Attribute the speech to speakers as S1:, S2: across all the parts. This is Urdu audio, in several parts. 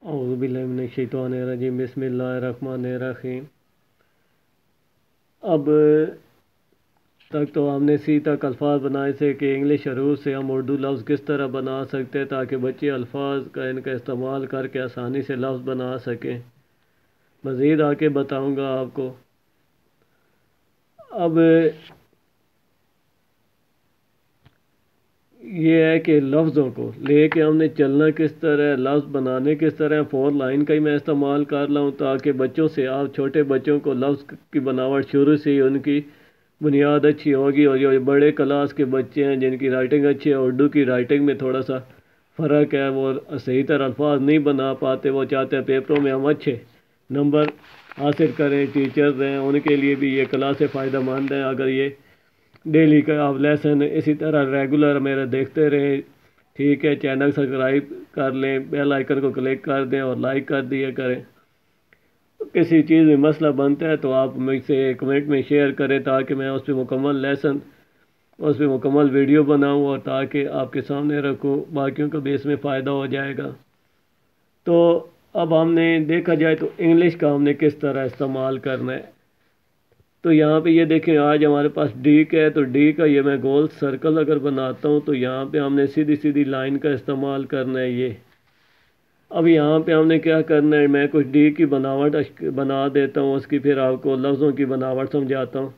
S1: اعوذ باللہ من الشیطان الرجیم، بسم اللہ الرحمن الرحیم۔ اب تک تو ہم نے سی تک الفاظ بنائے تھے کہ انگلش حروف سے ہم اردو لفظ کس طرح بنا سکتے ہیں تاکہ بچے الفاظ کا ان کا استعمال کر کے آسانی سے لفظ بنا سکیں۔ مزید آگے بتاؤں گا آپ کو۔ اب یہ ہے کہ لفظوں کو لے کے ہم نے چلنا کس طرح، لفظ بنانے کس طرح، 4 لائن کا ہی میں استعمال کر رہا ہوں تاکہ بچوں سے، آپ چھوٹے بچوں کو لفظ کی بناوٹ شروع سے ہی ان کی بنیاد اچھی ہوگی، اور جو بڑے کلاس کے بچے ہیں جن کی رائٹنگ اچھی ہے، اردو کی رائٹنگ میں تھوڑا سا فرق ہے، وہ صحیح طرح الفاظ نہیں بنا پاتے، وہ چاہتے ہیں پیپروں میں ہم اچھے نمبر حاصل کریں، ٹیچرز ہیں ان کے لیے بھی یہ کلاسیں فائدہ مند ہیں اگر یہ ڈیلی کا آپ لیسن اسی طرح ریگولر میرا دیکھتے رہیں۔ ٹھیک ہے، چینل سبسکرائب کر لیں، بیل آئیکن کو کلک کر دیں اور لائک کر دیا کریں۔ کسی چیز میں مسئلہ بنتا ہے تو آپ مجھ سے کمنٹ میں شیئر کریں تاکہ میں اس پہ مکمل لیسن، اس پہ مکمل ویڈیو بناؤں اور تاکہ آپ کے سامنے رکھوں، باقیوں کا بھی اس میں فائدہ ہو جائے گا۔ تو اب ہم نے دیکھا جائے تو انگلش کا ہم نے کس طرح استعمال کرنا ہے، تو یہاں پہ یہ دیکھیں آج ہمارے پاس ڈی کا ہے، تو ڈی کا یہ میں گول سرکل اگر بناتا ہوں تو یہاں پہ ہم نے سیدھی سیدھی لائن کا استعمال کرنا ہے یہ۔ اب یہاں پہ ہم نے کیا کرنا ہے، میں کچھ ڈی کی بناوٹ بنا دیتا ہوں، اس کی پھر آپ کو لفظوں کی بناوٹ سمجھاتا ہوں۔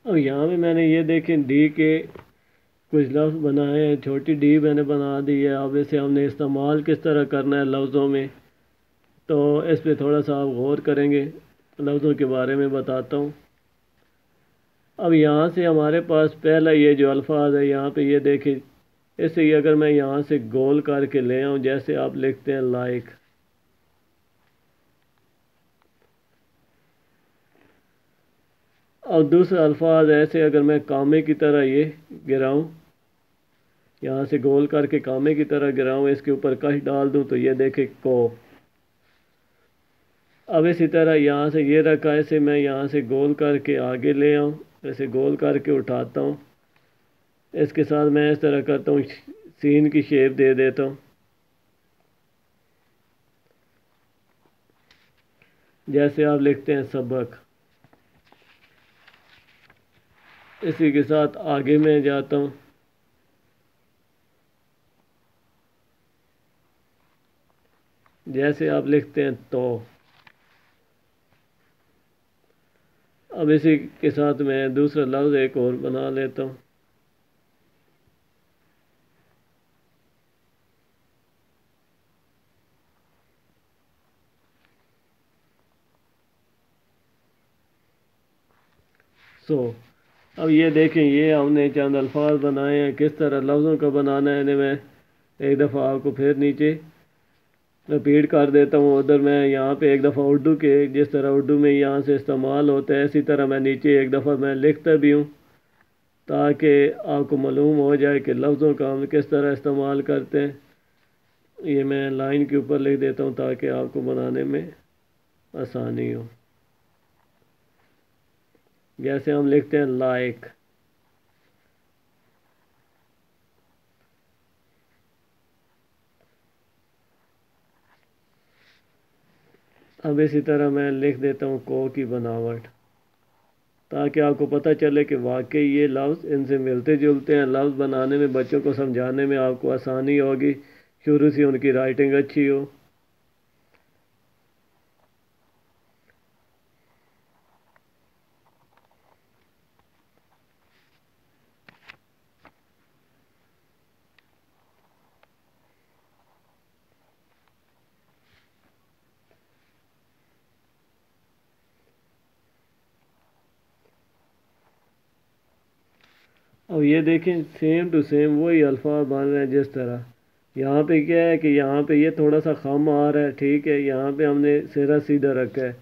S1: اب یہاں پہ میں نے یہ دیکھیں ڈی کے کچھ لفظ بنائے ہیں، چھوٹی ڈی میں نے بنا دی ہے۔ اب اسے ہم نے استعمال کس طرح کرنا ہے لفظوں میں، تو اس پہ تھوڑا سا آپ غور کریں گے، لفظوں کے بارے میں بتاتا ہوں۔ اب یہاں سے ہمارے پاس پہلا یہ جو الفاظ ہے، یہاں پہ یہ دیکھیں، اس سے اگر میں یہاں سے گول کر کے لے آؤں، جیسے آپ لکھتے ہیں لائک، اور دوسرا الفاظ ایسے اگر میں کامے کی طرح یہ گراؤں، یہاں سے گول کر کے کامے کی طرح گراؤں، اس کے اوپر کش ڈال دوں تو یہ دیکھیں کو۔ اب اسی طرح یہاں سے یہ رکھا، اسے میں یہاں سے گول کر کے آگے لے آؤں، ایسے گول کر کے اٹھاتا ہوں، اس کے ساتھ میں اس طرح کرتا ہوں، سین کی شیپ دے دیتا ہوں، جیسے آپ لکھتے ہیں سبق۔ اسی کے ساتھ آگے میں جاتا ہوں، جیسے آپ لکھتے ہیں تو۔ اب اسی کے ساتھ میں دوسرا لفظ ایک اور بنا لیتا ہوں، سو۔ اب یہ دیکھیں، یہ ہم نے چند الفاظ بنائے ہیں، کس طرح لفظوں کا بنانا ہے انہیں میں ایک دفعہ آپ کو پھر نیچے رپیٹ کر دیتا ہوں۔ ادھر میں یہاں پہ ایک دفعہ اردو کے جس طرح اردو میں یہاں سے استعمال ہوتا ہے، اسی طرح میں نیچے ایک دفعہ میں لکھتا بھی ہوں تاکہ آپ کو معلوم ہو جائے کہ لفظوں کا ہم کس طرح استعمال کرتے ہیں۔ یہ میں لائن کے اوپر لکھ دیتا ہوں تاکہ آپ کو بنانے میں آسانی ہو، جیسے ہم لکھتے ہیں لائک۔ اب اسی طرح میں لکھ دیتا ہوں کو کی بناوٹ تاکہ آپ کو پتہ چلے کہ واقعی یہ لفظ ان سے ملتے جلتے ہیں، لفظ بنانے میں بچوں کو سمجھانے میں آپ کو آسانی ہوگی، شروع سے ان کی رائٹنگ اچھی ہو۔ اب یہ دیکھیں سیم ٹو سیم وہی الفاظ بن رہے ہیں جس طرح یہاں پہ کیا ہے کہ یہاں پہ یہ تھوڑا سا خم آ رہا ہے، ٹھیک ہے، یہاں پہ ہم نے سرا سیدھا رکھا ہے،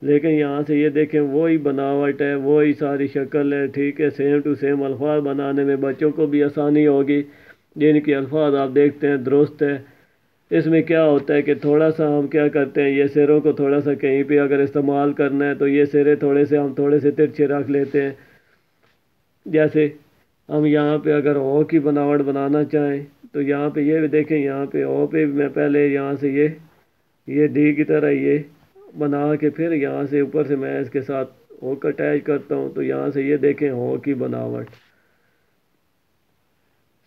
S1: لیکن یہاں سے یہ دیکھیں وہی بناوٹ ہے، وہی ساری شکل ہے، ٹھیک ہے، سیم ٹو سیم الفاظ بنانے میں بچوں کو بھی آسانی ہوگی، جن کے الفاظ آپ دیکھتے ہیں درست ہے۔ اس میں کیا ہوتا ہے کہ تھوڑا سا ہم کیا کرتے ہیں، یہ سروں کو تھوڑا سا کہیں پہ اگر استعمال کرنا ہے تو یہ سرے تھوڑے سے ترچھے رکھ لیتے ہیں، جیسے ہم یہاں پہ اگر او کی بناوٹ بنانا چاہیں تو یہاں پہ یہ بھی دیکھیں، یہاں پہ او پہ میں پہلے یہاں سے یہ ڈی کی طرح یہ بنا کے پھر یہاں سے اوپر سے میں اس کے ساتھ او کا اٹیچ کرتا ہوں، تو یہاں سے یہ دیکھیں او کی بناوٹ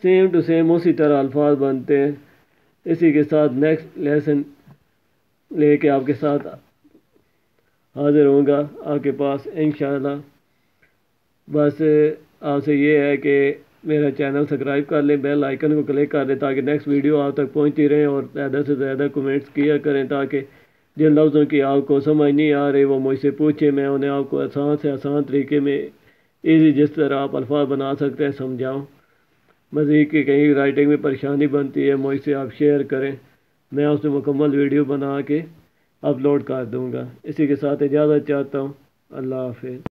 S1: سیم ٹو سیم اسی طرح الفاظ بنتے ہیں۔ اسی کے ساتھ نیکسٹ لیسن لے کے آپ کے ساتھ حاضر ہوں گا آپ کے پاس انشاءاللہ۔ بس آپ سے یہ ہے کہ میرا چینل سبسکرائب کر لیں، بیل آئیکن کو کلک کر دیں تاکہ نیکسٹ ویڈیو آپ تک پہنچتی رہیں، اور زیادہ سے زیادہ کمنٹس کیا کریں تاکہ جن لفظوں کی آپ کو سمجھ نہیں آ رہی وہ مجھ سے پوچھیں، میں انہیں آپ کو آسان سے آسان طریقے میں ایزی جس طرح آپ الفاظ بنا سکتے ہیں سمجھاؤں۔ مزید کی کہیں رائٹنگ میں پریشانی بنتی ہے مجھ سے آپ شیئر کریں، میں اس میں مکمل ویڈیو بنا کے اپلوڈ کر دوں گا۔ اسی کے ساتھ اجازت چاہتا ہوں، اللہ حافظ۔